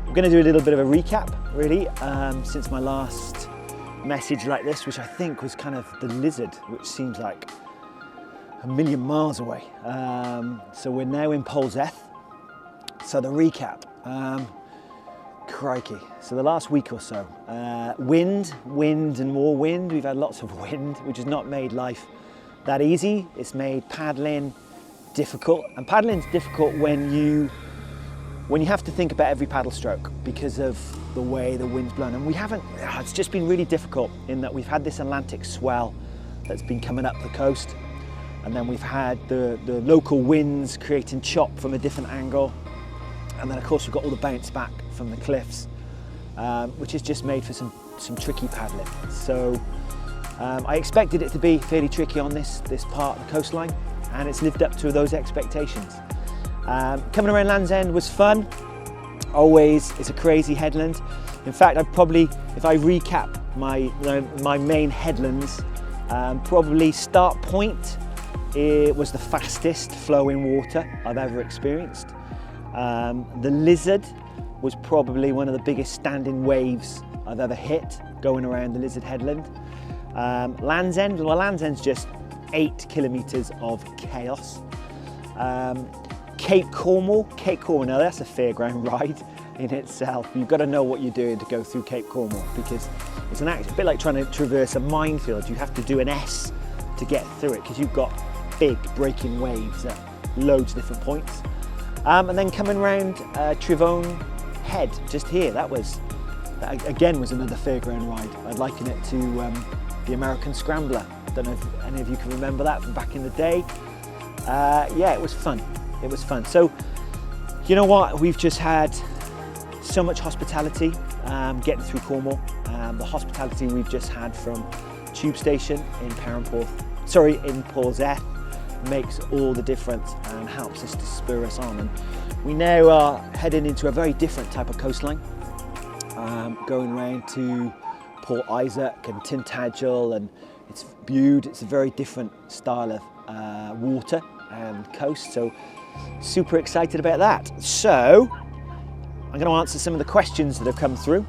We're going to do a little bit of a recap, really, since my last message like this, which I think was kind of the lizard, which seems like a million miles away. So we're now in Polzeth. So the recap, crikey. So the last week or so, wind and more wind. We've had lots of wind, which has not made life that easy. It's made paddling difficult, and paddling's difficult when you have to think about every paddle stroke because of the way the wind's blown. And it's just been really difficult in that we've had this Atlantic swell that's been coming up the coast, and then we've had the local winds creating chop from a different angle, and then of course we've got all the bounce back from the cliffs, which has just made for some tricky paddling. So I expected it to be fairly tricky on this part of the coastline, and it's lived up to those expectations. Coming around Land's End was fun. Always, it's a crazy headland. In fact, if I recap my main headlands, probably Start Point, it was the fastest flowing water I've ever experienced. The Lizard was probably one of the biggest standing waves I've ever hit going around the Lizard Headland. Land's End, well, Land's End's just 8 kilometres of chaos. Cape Cornwall, now that's a fairground ride in itself. You've got to know what you're doing to go through Cape Cornwall, because it's a bit like trying to traverse a minefield. You have to do an S to get through it because you've got big breaking waves at loads of different points. And then coming round Trevone Head, just here, that again was another fairground ride. I'd liken it to the American Scrambler. I don't know if any of you can remember that from back in the day. Yeah, it was fun. It was fun. So, you know what? We've just had so much hospitality getting through Cornwall. The hospitality we've just had from Tube Station in Polzeth makes all the difference and helps us to spur us on. And we now are heading into a very different type of coastline, going round to Port Isaac and Tintagel, and it's Bude. It's a very different style of water and coast, so super excited about that. So I'm going to answer some of the questions that have come through.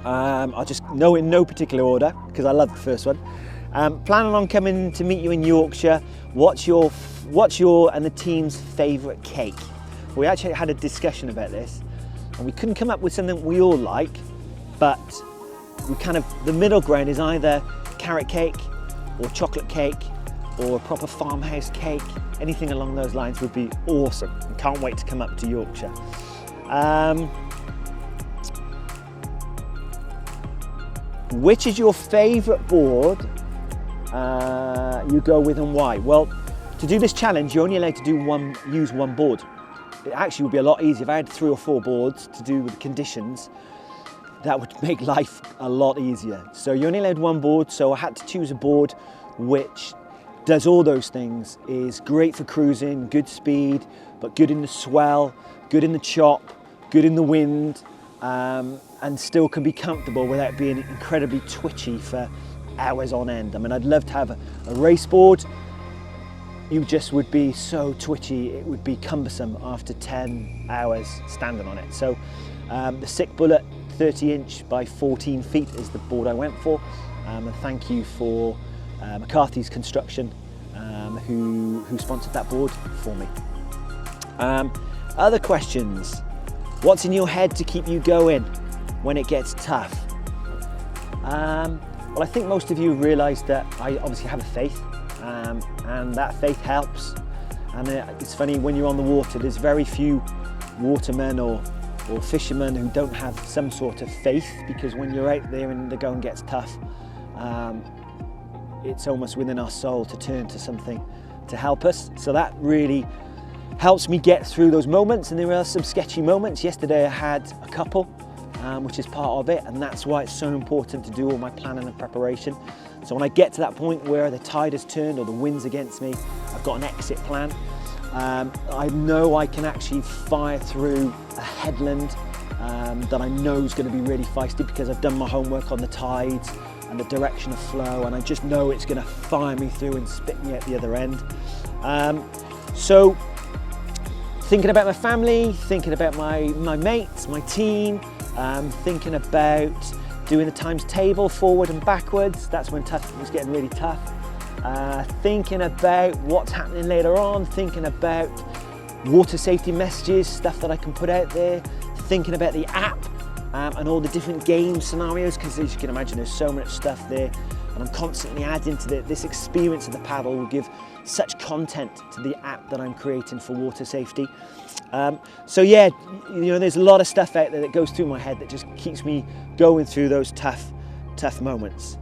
I'll just know in no particular order because I love the first one. Planning on coming to meet you in Yorkshire. What's your and the team's favourite cake? We actually had a discussion about this, and we couldn't come up with something we all like, but the middle ground is either carrot cake or chocolate cake or a proper farmhouse cake. Anything along those lines would be awesome. I can't wait to come up to Yorkshire. Which is your favourite board you go with, and why? Well, to do this challenge, you're only allowed to use one board. It actually would be a lot easier if I had 3 or 4 boards to do with the conditions. That would make life a lot easier. So you're only allowed one board, so I had to choose a board which does all those things, is great for cruising, good speed, but good in the swell, good in the chop, good in the wind, and still can be comfortable without being incredibly twitchy for hours on end. I mean, I'd love to have a race board. You just would be so twitchy, it would be cumbersome after 10 hours standing on it. So the Sick Bullet 30-inch by 14 feet is the board I went for. And thank you for McCarthy's Construction, who sponsored that board for me. Other questions. What's in your head to keep you going when it gets tough? Well, I think most of you realised that I obviously have a faith, and that faith helps. And it's funny, when you're on the water, there's very few watermen or fishermen who don't have some sort of faith, because when you're out there and the going gets tough, it's almost within our soul to turn to something to help us. So that really helps me get through those moments, and there are some sketchy moments. Yesterday I had a couple, which is part of it, and that's why it's so important to do all my planning and preparation. So when I get to that point where the tide has turned or the wind's against me, I've got an exit plan. I know I can actually fire through a headland that I know is going to be really feisty, because I've done my homework on the tides and the direction of flow, and I just know it's going to fire me through and spit me at the other end. So thinking about my family, thinking about my mates, my team, thinking about doing the times table forward and backwards. That's when it was getting really tough. Thinking about what's happening later on, thinking about water safety messages, stuff that I can put out there, thinking about the app and all the different game scenarios, because as you can imagine there's so much stuff there, and I'm constantly adding to this experience of the paddle will give such content to the app that I'm creating for water safety. So yeah, there's a lot of stuff out there that goes through my head that just keeps me going through those tough moments.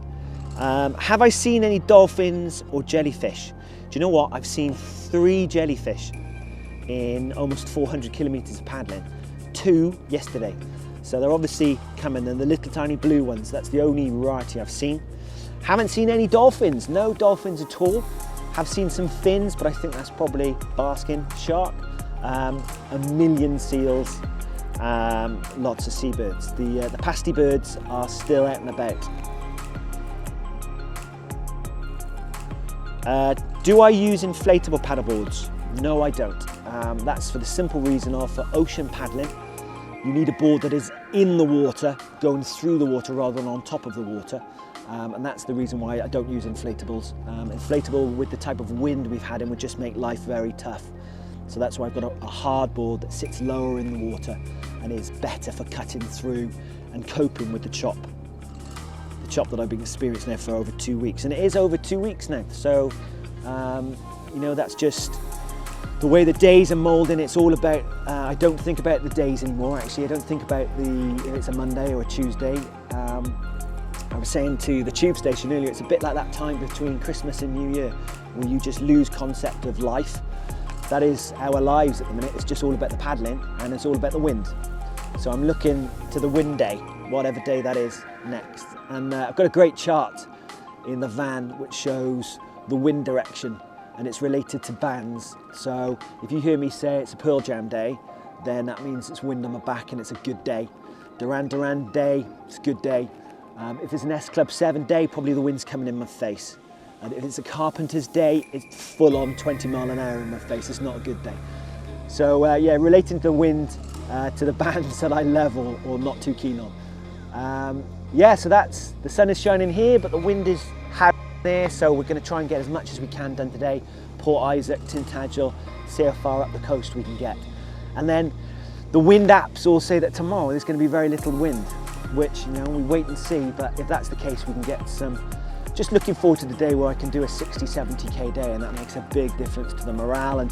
Have I seen any dolphins or jellyfish? Do you know what? I've seen 3 jellyfish in almost 400 kilometers of paddling. 2 yesterday. So they're obviously coming, and the little tiny blue ones, that's the only variety I've seen. Haven't seen any dolphins, no dolphins at all. Have seen some fins, but I think that's probably basking shark. A million seals, lots of seabirds. The pasty birds are still out and about. Do I use inflatable paddleboards? No, I don't. That's for the simple reason of for ocean paddling, you need a board that is in the water, going through the water rather than on top of the water. And that's the reason why I don't use inflatables. Inflatable with the type of wind we've had in would just make life very tough. So that's why I've got a hard board that sits lower in the water and is better for cutting through and coping with the chop. The chop that I've been experiencing now for over 2 weeks. And it is over 2 weeks now. So, that's just the way the days are moulding. It's all about, I don't think about the days anymore actually. I don't think about if it's a Monday or a Tuesday. I was saying to the tube station earlier, it's a bit like that time between Christmas and New Year where you just lose concept of life. That is our lives at the minute. It's just all about the paddling and it's all about the wind. So I'm looking to the wind day, whatever day that is next. And I've got a great chart in the van which shows the wind direction, and it's related to bands. So if you hear me say it's a Pearl Jam day, then that means it's wind on my back and it's a good day. Duran Duran day, it's a good day. If it's an S Club 7 day, probably the wind's coming in my face. And if it's a Carpenter's day, it's full on 20 mile an hour in my face. It's not a good day. So yeah, relating to the wind, to the bands that I love or not too keen on. Yeah, so that's, the sun is shining here, but the wind is there. So we're going to try and get as much as we can done today. Port Isaac, Tintagel, see how far up the coast we can get. And then the wind apps all say that tomorrow there's going to be very little wind, which, we wait and see. But if that's the case, we can get some. Just looking forward to the day where I can do a 60, 70k day, and that makes a big difference to the morale and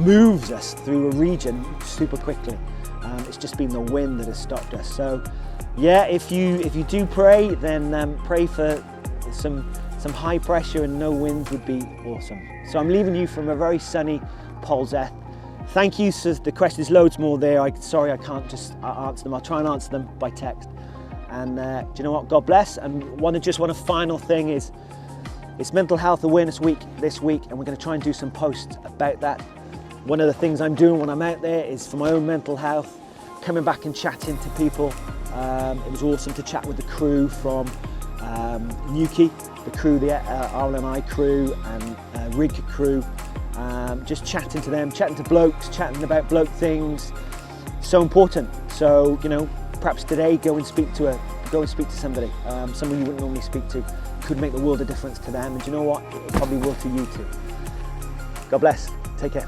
moves us through a region super quickly. It's just been the wind that has stopped us. So yeah, if you do pray, then pray for some high pressure and no wind would be awesome. So I'm leaving you from a very sunny Polzeth. Thank you. So the questions, loads more there. Sorry I can't just answer them. I'll try and answer them by text. And do you know what? God bless. And one final thing is, it's Mental Health Awareness Week this week, and we're going to try and do some posts about that. One of the things I'm doing when I'm out there is for my own mental health, coming back and chatting to people. It was awesome to chat with the crew from Newquay, the crew, the RLNI crew and rig crew. Just chatting to them, chatting to blokes, chatting about bloke things. So important. So, perhaps today go and speak to somebody, someone you wouldn't normally speak to. Could make the world of difference to them, and do you know what? It probably will to you too. God bless. Take care.